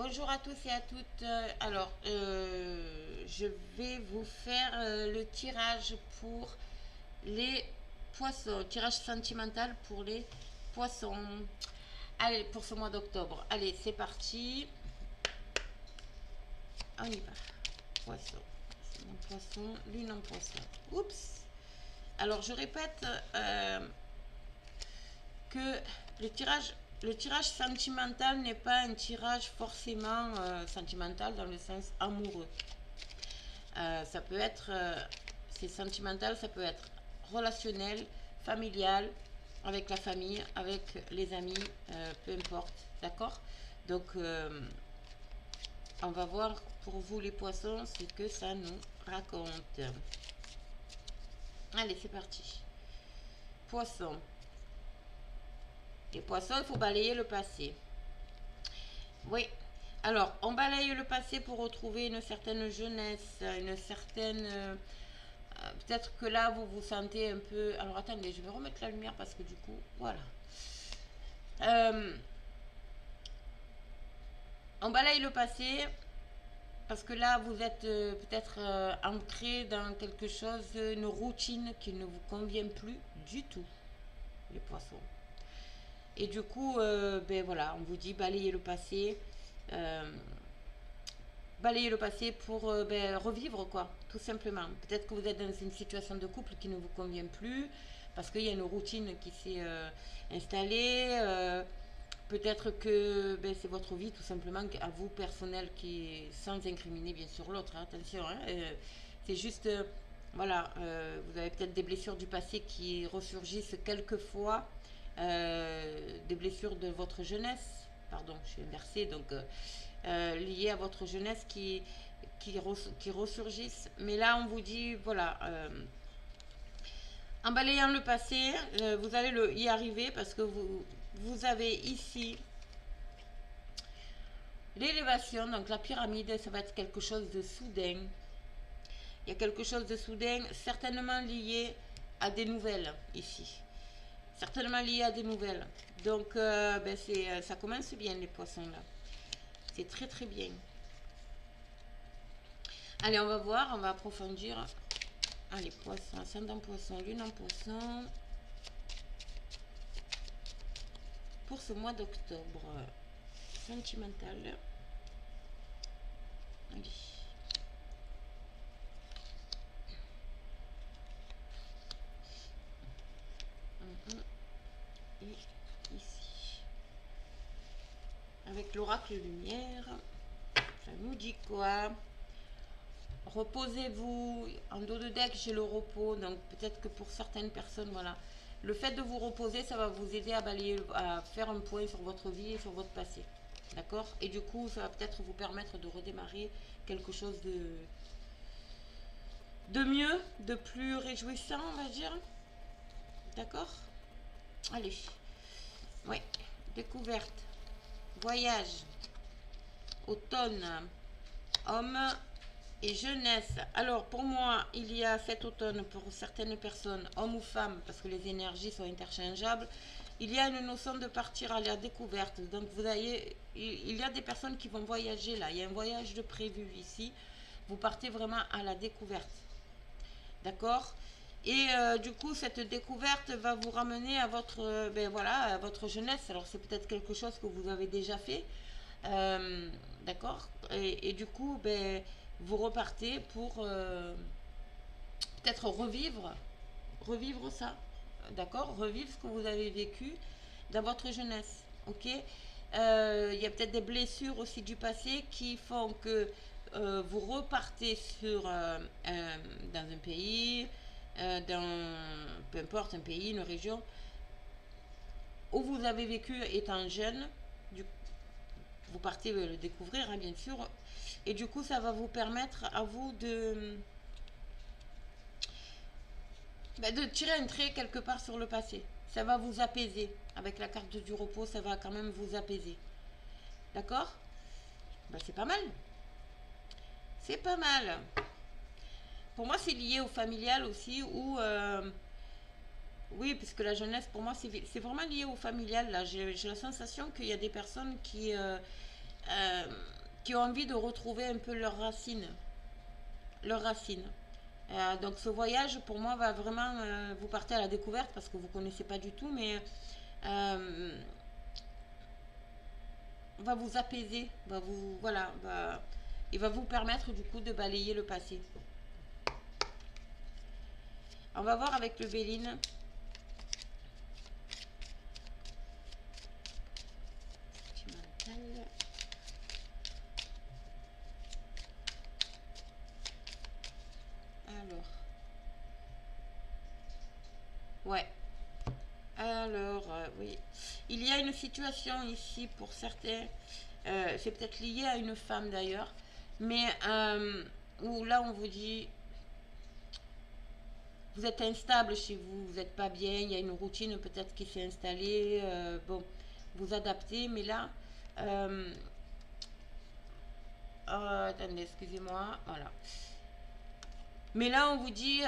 Bonjour à tous et à toutes. Je vais vous faire le tirage pour les poissons, tirage sentimental pour les poissons. Allez, pour ce mois d'octobre. Allez, c'est parti. On y va. Poisson. Mon poisson, lune en poisson. Oups. Alors, je répète que le tirage sentimental n'est pas un tirage forcément sentimental dans le sens amoureux. Ça peut être, c'est sentimental, ça peut être relationnel, familial, avec la famille, avec les amis, peu importe, d'accord. Donc, on va voir pour vous les poissons ce que ça nous raconte. Allez, c'est parti. Poissons. Les poissons, il faut balayer le passé. Oui. Alors, on balaye le passé pour retrouver une certaine jeunesse, une certaine... peut-être que là, vous vous sentez un peu... Alors, attendez, je vais remettre la lumière parce que du coup, voilà. On balaye le passé parce que là, vous êtes peut-être ancré dans quelque chose, une routine qui ne vous convient plus du tout, les poissons. Et du coup, ben voilà, on vous dit balayer le passé. Balayer le passé pour revivre, quoi, tout simplement. Peut-être que vous êtes dans une situation de couple qui ne vous convient plus, parce qu'il y a une routine qui s'est installée. Peut-être que c'est votre vie, tout simplement, à vous, personnel, qui est sans incriminer, bien sûr, l'autre. Hein, attention, hein, c'est juste, voilà, vous avez peut-être des blessures du passé qui ressurgissent quelquefois, des blessures de votre jeunesse. Pardon, je suis inversée, donc liées à votre jeunesse qui ressurgissent. Mais là, on vous dit, voilà, en balayant le passé, vous allez y arriver parce que vous avez ici l'élévation, donc la pyramide, ça va être quelque chose de soudain. Il y a quelque chose de soudain, certainement lié à des nouvelles ici. Certainement lié à des nouvelles. Donc, ça commence bien, les poissons là. C'est très très bien. Allez, on va voir, on va approfondir. Allez, poisson, ascendant poisson, lune en poisson. Pour ce mois d'octobre. Sentimental. Allez. Et ici. Avec l'oracle lumière. Ça nous dit quoi? Reposez-vous. En dos de deck, j'ai le repos. Donc peut-être que pour certaines personnes, voilà. Le fait de vous reposer, ça va vous aider à balayer, à faire un point sur votre vie et sur votre passé. D'accord? Et du coup, ça va peut-être vous permettre de redémarrer quelque chose de mieux, de plus réjouissant, on va dire. D'accord? Allez. Oui. Découverte. Voyage. Automne. Homme et jeunesse. Alors pour moi, il y a cet automne pour certaines personnes, hommes ou femmes, parce que les énergies sont interchangeables, il y a une notion de partir à la découverte. Donc vous voyez, il y a des personnes qui vont voyager là. Il y a un voyage de prévu ici. Vous partez vraiment à la découverte. D'accord? Et du coup, cette découverte va vous ramener à votre, voilà, à votre jeunesse. Alors c'est peut-être quelque chose que vous avez déjà fait. D'accord? Et du coup, vous repartez pour peut-être revivre ça, d'accord? Revivre ce que vous avez vécu dans votre jeunesse, ok? Il y a peut-être des blessures aussi du passé qui font que vous repartez dans un pays, peu importe, un pays, une région, où vous avez vécu étant jeune, vous partez le découvrir, hein, bien sûr, et du coup, ça va vous permettre à vous de tirer un trait quelque part sur le passé. Ça va vous apaiser. Avec la carte du repos, ça va quand même vous apaiser. D'accord? C'est pas mal. C'est pas mal. Pour moi, c'est lié au familial aussi, ou... oui, puisque la jeunesse, pour moi, c'est vraiment lié au familial. Là, j'ai la sensation qu'il y a des personnes qui qui ont envie de retrouver un peu leurs racines. Leurs racines. Donc ce voyage pour moi va vraiment, vous partez à la découverte parce que vous ne connaissez pas du tout, mais euh, va vous apaiser, va vous, voilà, il va vous permettre du coup de balayer le passé. On va voir avec le Béline. Alors, ouais. Alors, oui. Il y a une situation ici pour certains, c'est peut-être lié à une femme d'ailleurs, mais où là on vous dit, vous êtes instable chez vous, vous n'êtes pas bien, il y a une routine peut-être qui s'est installée, bon, vous adaptez, mais là, attendez, excusez-moi, voilà. Mais là on vous dit,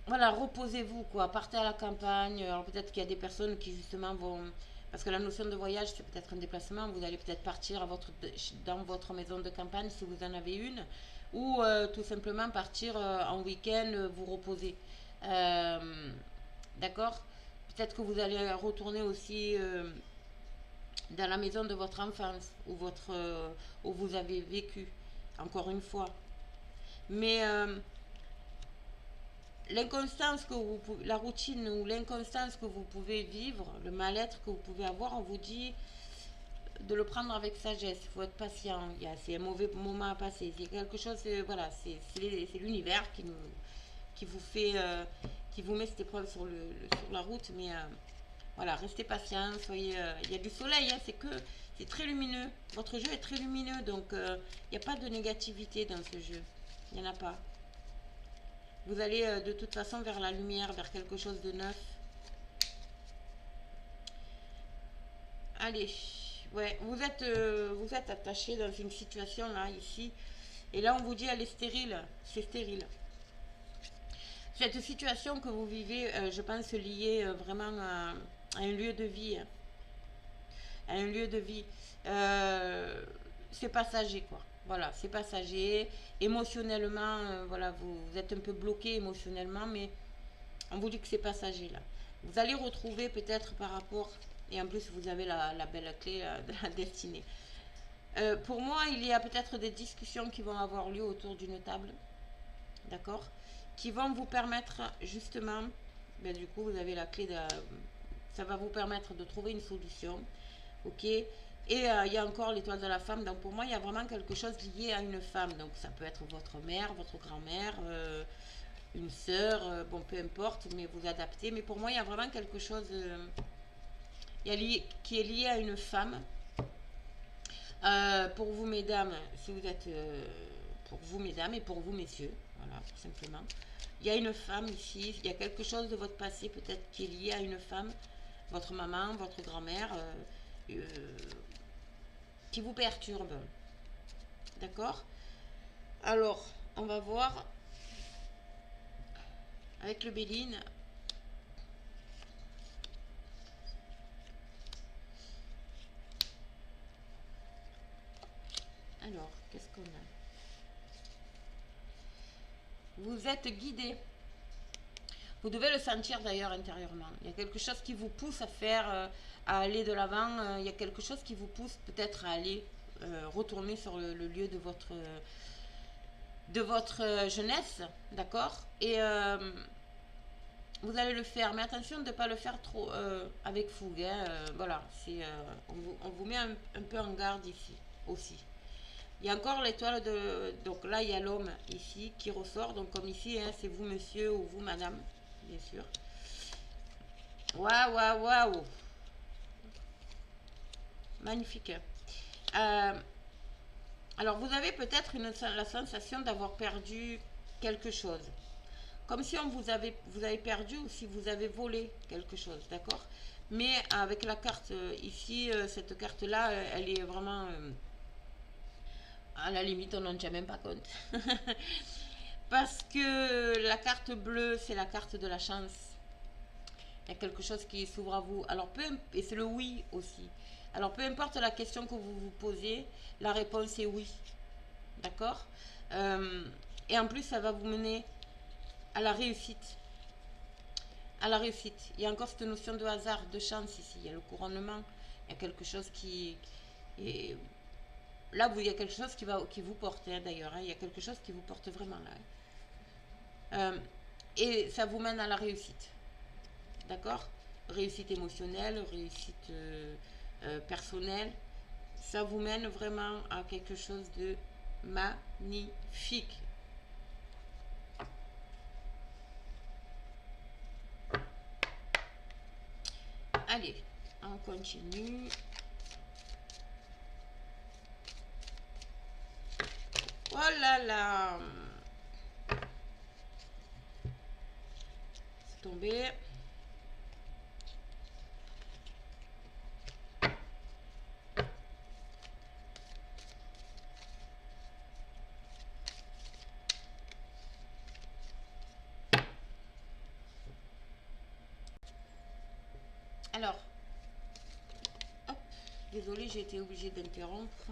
voilà, reposez-vous, quoi. Partez à la campagne. Alors peut-être qu'il y a des personnes qui justement vont... Parce que la notion de voyage, c'est peut-être un déplacement. Vous allez peut-être partir dans votre maison de campagne si vous en avez une. Ou tout simplement partir en week-end, vous reposer. Euh, D'accord. Peut-être que vous allez retourner aussi dans la maison de votre enfance où vous avez vécu. Encore une fois. Mais l'inconstance que la routine ou l'inconstance que vous pouvez vivre, le mal-être que vous pouvez avoir, on vous dit de le prendre avec sagesse. Il faut être patient. C'est un mauvais moment à passer. C'est quelque chose, voilà, c'est l'univers qui vous fait, qui vous met cette épreuve sur la route. Mais voilà, restez patient. Soyez, il y a du soleil. Hein, c'est très lumineux. Votre jeu est très lumineux, donc il n'y a pas de négativité dans ce jeu. Il n'y en a pas. Vous allez de toute façon vers la lumière, vers quelque chose de neuf. Allez, ouais, vous êtes attaché dans une situation là, ici. Et là, on vous dit, elle est stérile. C'est stérile. Cette situation que vous vivez, je pense, liée vraiment à un lieu de vie. À un lieu de vie. C'est passager, quoi. Voilà, c'est passager. Émotionnellement, voilà, vous êtes un peu bloqué émotionnellement, mais on vous dit que c'est passager là. Vous allez retrouver peut-être par rapport, et en plus vous avez la belle clé de la destinée. Pour moi, il y a peut-être des discussions qui vont avoir lieu autour d'une table, d'accord, qui vont vous permettre justement, ben, du coup vous avez la clé ça va vous permettre de trouver une solution, ok. Et il y a encore l'étoile de la femme, donc pour moi il y a vraiment quelque chose lié à une femme, donc ça peut être votre mère, votre grand-mère, une sœur, bon, peu importe, mais vous adaptez. Mais pour moi, il y a vraiment quelque chose qui est lié à une femme. Pour vous, mesdames, si vous êtes. Pour vous, mesdames, et pour vous, messieurs, voilà, tout simplement. Il y a une femme ici, il y a quelque chose de votre passé peut-être qui est lié à une femme, votre maman, votre grand-mère, qui vous perturbe. D'accord. Alors, on va voir avec le Béline. Alors, qu'est-ce qu'on a? Vous êtes guidé. Vous devez le sentir d'ailleurs intérieurement. Il y a quelque chose qui vous pousse à faire, à aller de l'avant. Il y a quelque chose qui vous pousse peut-être à aller retourner sur le lieu de votre jeunesse, d'accord. Et vous allez le faire, mais attention de ne pas le faire trop avec fougue. Hein, voilà, on vous met un peu en garde ici aussi. Il y a encore l'étoile de... Donc là, il y a l'homme ici qui ressort. Donc comme ici, hein, c'est vous monsieur ou vous madame, bien sûr. Waouh, waouh, waouh. Magnifique. Euh, alors vous avez peut-être la sensation d'avoir perdu quelque chose. Comme si vous avez perdu ou si vous avez volé quelque chose, d'accord. Mais avec la carte ici, cette carte-là, elle est vraiment... à la limite, on n'en tient même pas compte. Parce que la carte bleue, c'est la carte de la chance. Il y a quelque chose qui s'ouvre à vous. Alors, et c'est le oui aussi. Alors, peu importe la question que vous vous posez, la réponse est oui. D'accord. Et en plus, ça va vous mener à la réussite. À la réussite. Il y a encore cette notion de hasard, de chance ici. Il y a le couronnement. Il y a quelque chose qui... Et là, il y a quelque chose qui vous porte, hein, d'ailleurs. Hein. Il y a quelque chose qui vous porte vraiment là. Hein. Et ça vous mène à la réussite. D'accord. Réussite émotionnelle, réussite personnelle. Ça vous mène vraiment à quelque chose de magnifique. Allez, on continue. Oh là là. C'est tombé. Alors, hop, désolée, j'ai été obligée d'interrompre.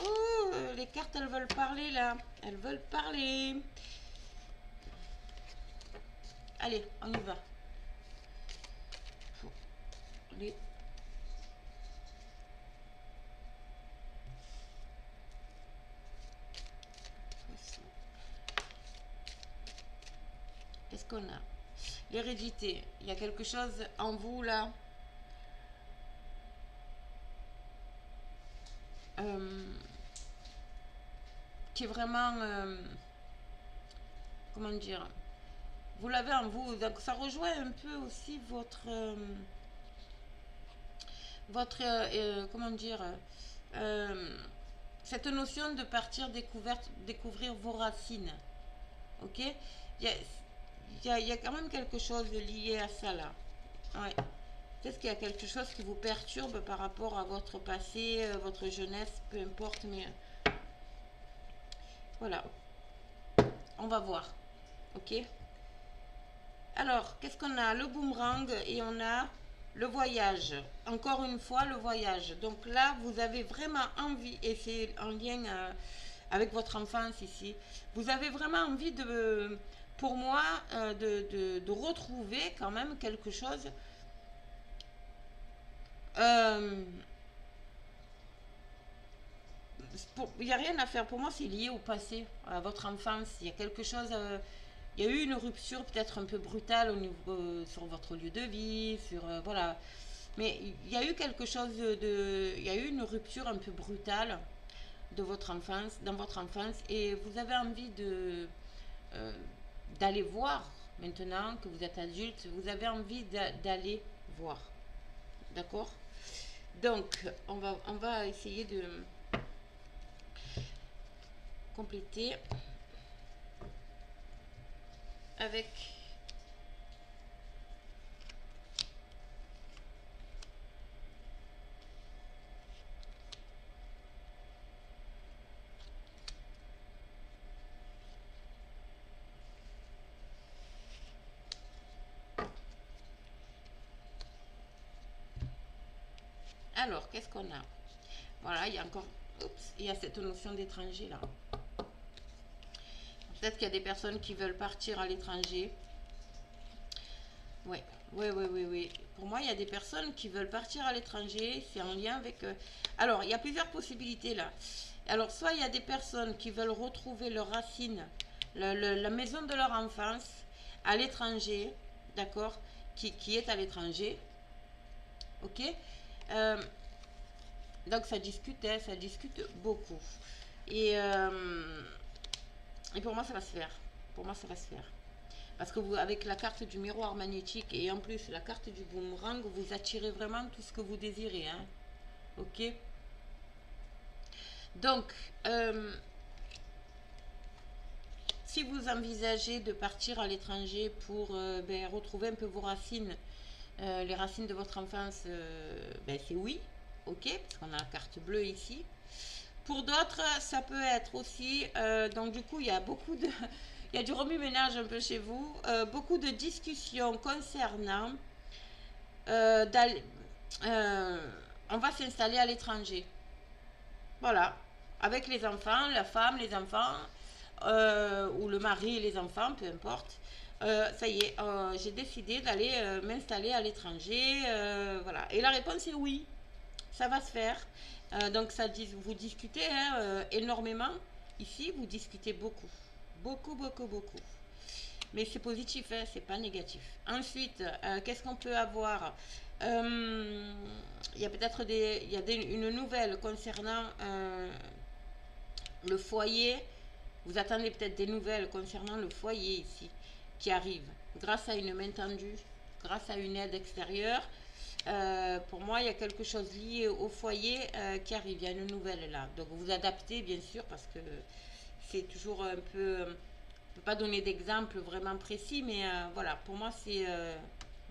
Oh, les cartes, elles veulent parler là. Elles veulent parler. Allez, on y va. Allez. Qu'est-ce qu'on a? L'hérédité. Il y a quelque chose en vous là. Qui est vraiment... comment dire? Vous l'avez en vous. Donc ça rejoint un peu aussi votre comment dire, cette notion de partir découvrir vos racines. Ok. Il y a quand même quelque chose de lié à ça là. Ouais. Peut-être qu'il y a quelque chose qui vous perturbe par rapport à votre passé, votre jeunesse, peu importe, mais voilà. On va voir. Ok. Alors, qu'est-ce qu'on a? Le boomerang et on a le voyage. Encore une fois, le voyage. Donc là, vous avez vraiment envie, et c'est en lien avec votre enfance ici, vous avez vraiment envie de, pour moi, de retrouver quand même quelque chose. Il n'y a rien à faire. Pour moi, c'est lié au passé, à votre enfance. Il y a quelque chose... il y a eu une rupture peut-être un peu brutale au niveau, sur votre lieu de vie, voilà. Mais il y a eu quelque chose il y a eu une rupture un peu brutale de votre enfance, dans votre enfance, et vous avez envie euh, d'aller voir, maintenant que vous êtes adulte, vous avez envie d'aller voir. D'accord? Donc, on va essayer de compléter avec alors qu'est-ce qu'on a? Voilà, il y a encore, oups, il y a cette notion d'étranger là. Peut-être qu'il y a des personnes qui veulent partir à l'étranger. Oui, oui, oui, oui, oui. Pour moi, il y a des personnes qui veulent partir à l'étranger. C'est en lien avec... Alors, il y a plusieurs possibilités là. Alors, soit il y a des personnes qui veulent retrouver leurs racines, la maison de leur enfance à l'étranger, d'accord, qui est à l'étranger. Ok. Euh, donc, ça discute beaucoup. Et, euh, et pour moi, ça va se faire. Pour moi, ça va se faire. Parce que vous, avec la carte du miroir magnétique et en plus la carte du boomerang, vous attirez vraiment tout ce que vous désirez. Hein. Ok. Donc, si vous envisagez de partir à l'étranger pour retrouver un peu vos racines, les racines de votre enfance, c'est oui. Ok, parce qu'on a la carte bleue ici. Pour d'autres, ça peut être aussi... donc du coup, il y a beaucoup de... Il y a du remue-ménage un peu chez vous. Beaucoup de discussions concernant on va s'installer à l'étranger. Voilà. Avec les enfants, la femme, les enfants, ou le mari et les enfants, peu importe. Ça y est, j'ai décidé d'aller m'installer à l'étranger. Voilà. Et la réponse est oui, ça va se faire. Donc vous discutez énormément. Ici, vous discutez beaucoup. Beaucoup, beaucoup, beaucoup. Mais c'est positif, hein, c'est pas négatif. Ensuite, qu'est-ce qu'on peut avoir? Il y a peut-être une nouvelle concernant le foyer. Vous attendez peut-être des nouvelles concernant le foyer ici, qui arrive grâce à une main tendue, grâce à une aide extérieure. Pour moi, il y a quelque chose lié au foyer qui arrive. Il y a une nouvelle là. Donc vous adaptez, bien sûr, parce que c'est toujours un peu... je ne peux pas donner d'exemple vraiment précis, mais voilà, pour moi, c'est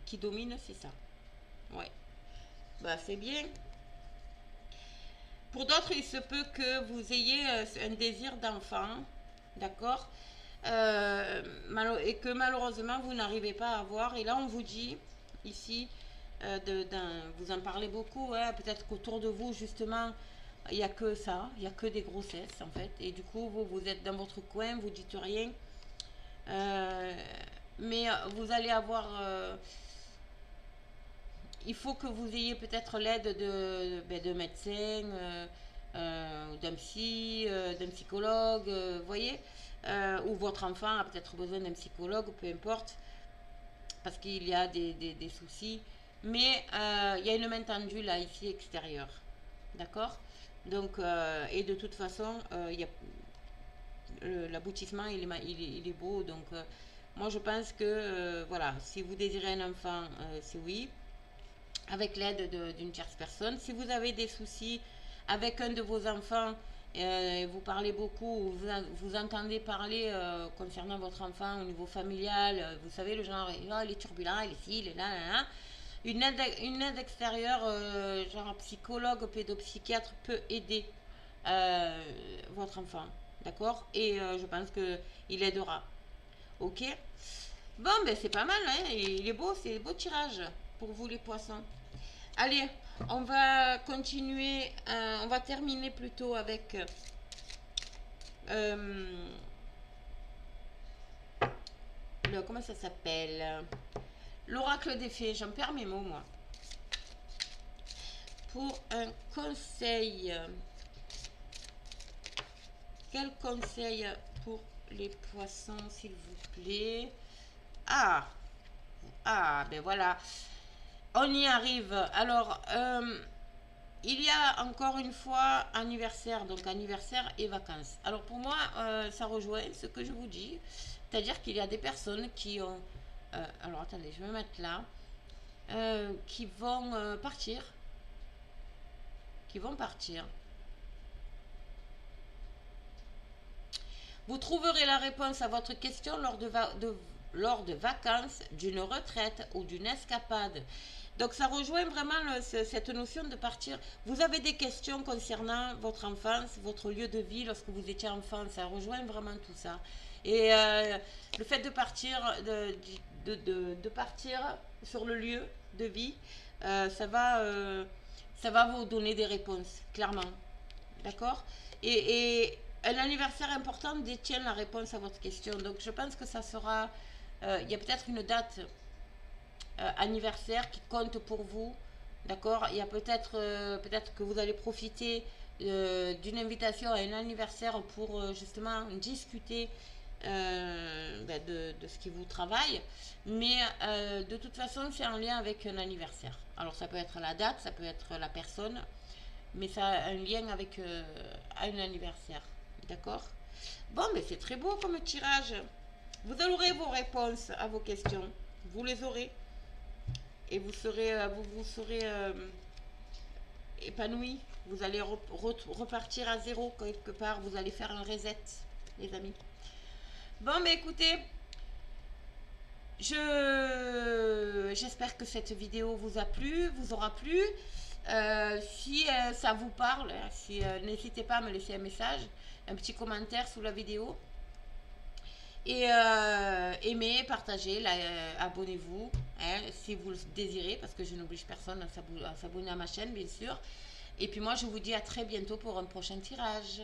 qui domine, c'est ça. Ouais. Bah, c'est bien. Pour d'autres, il se peut que vous ayez un désir d'enfant, d'accord, et que malheureusement vous n'arrivez pas à avoir. Et là, on vous dit ici, vous en parlez beaucoup, hein, peut-être qu'autour de vous, justement, il n'y a que ça, il n'y a que des grossesses en fait. Et du coup, vous êtes dans votre coin, vous dites rien. Mais vous allez avoir il faut que vous ayez peut-être l'aide de médecins, d'un psy, d'un psychologue, vous voyez, ou votre enfant a peut-être besoin d'un psychologue, peu importe, parce qu'il y a des soucis. Mais il y a une main tendue là, ici, extérieure. D'accord. Donc, et de toute façon, l'aboutissement, il est beau. Donc, moi, je pense que, voilà, si vous désirez un enfant, c'est oui, avec l'aide d'une tierce personne. Si vous avez des soucis avec un de vos enfants, vous parlez beaucoup, vous entendez parler concernant votre enfant au niveau familial, vous savez, le genre, oh, il est turbulent, il est ci, il est là, là, là. Une aide extérieure, genre psychologue, pédopsychiatre, peut aider votre enfant. D'accord. Et je pense qu'il aidera. Ok. Bon, ben c'est pas mal, hein. Il est beau, c'est beau tirage pour vous les poissons. Allez, on va continuer, on va terminer plutôt avec comment ça s'appelle, l'oracle des fées. J'en perds mes mots, moi. Pour un conseil, quel conseil pour les poissons, s'il vous plaît? Ah, ben voilà. On y arrive. Alors, il y a encore une fois anniversaire, donc anniversaire et vacances. Alors pour moi, ça rejoint ce que je vous dis. C'est-à-dire qu'il y a des personnes qui ont... alors attendez, je vais me mettre là. Qui vont partir. Qui vont partir. Vous trouverez la réponse à votre question lors de vacances, d'une retraite ou d'une escapade. Donc ça rejoint vraiment cette notion de partir. Vous avez des questions concernant votre enfance, votre lieu de vie lorsque vous étiez enfant, ça rejoint vraiment tout ça. Et le fait de partir, de partir sur le lieu de vie, ça va vous donner des réponses, clairement. D'accord. Et un anniversaire important détient la réponse à votre question. Donc je pense que ça sera... il y a peut-être une date anniversaire qui compte pour vous. D'accord. Il y a peut-être que vous allez profiter d'une invitation à un anniversaire pour justement discuter de ce qui vous travaille. Mais de toute façon, c'est en lien avec un anniversaire. Alors ça peut être la date, ça peut être la personne, mais ça a un lien avec un anniversaire. D'accord. Bon, mais c'est très beau comme tirage. Vous aurez vos réponses à vos questions. Vous les aurez. Et vous serez épanoui. Vous allez repartir à zéro quelque part. Vous allez faire un reset, les amis. Bon, mais écoutez, j'espère que cette vidéo vous a plu, vous aura plu. Si ça vous parle, n'hésitez pas à me laisser un message, un petit commentaire sous la vidéo. Et aimez, partagez, abonnez-vous, hein, si vous le désirez, parce que je n'oblige personne à s'abonner à ma chaîne, bien sûr. Et puis moi, je vous dis à très bientôt pour un prochain tirage.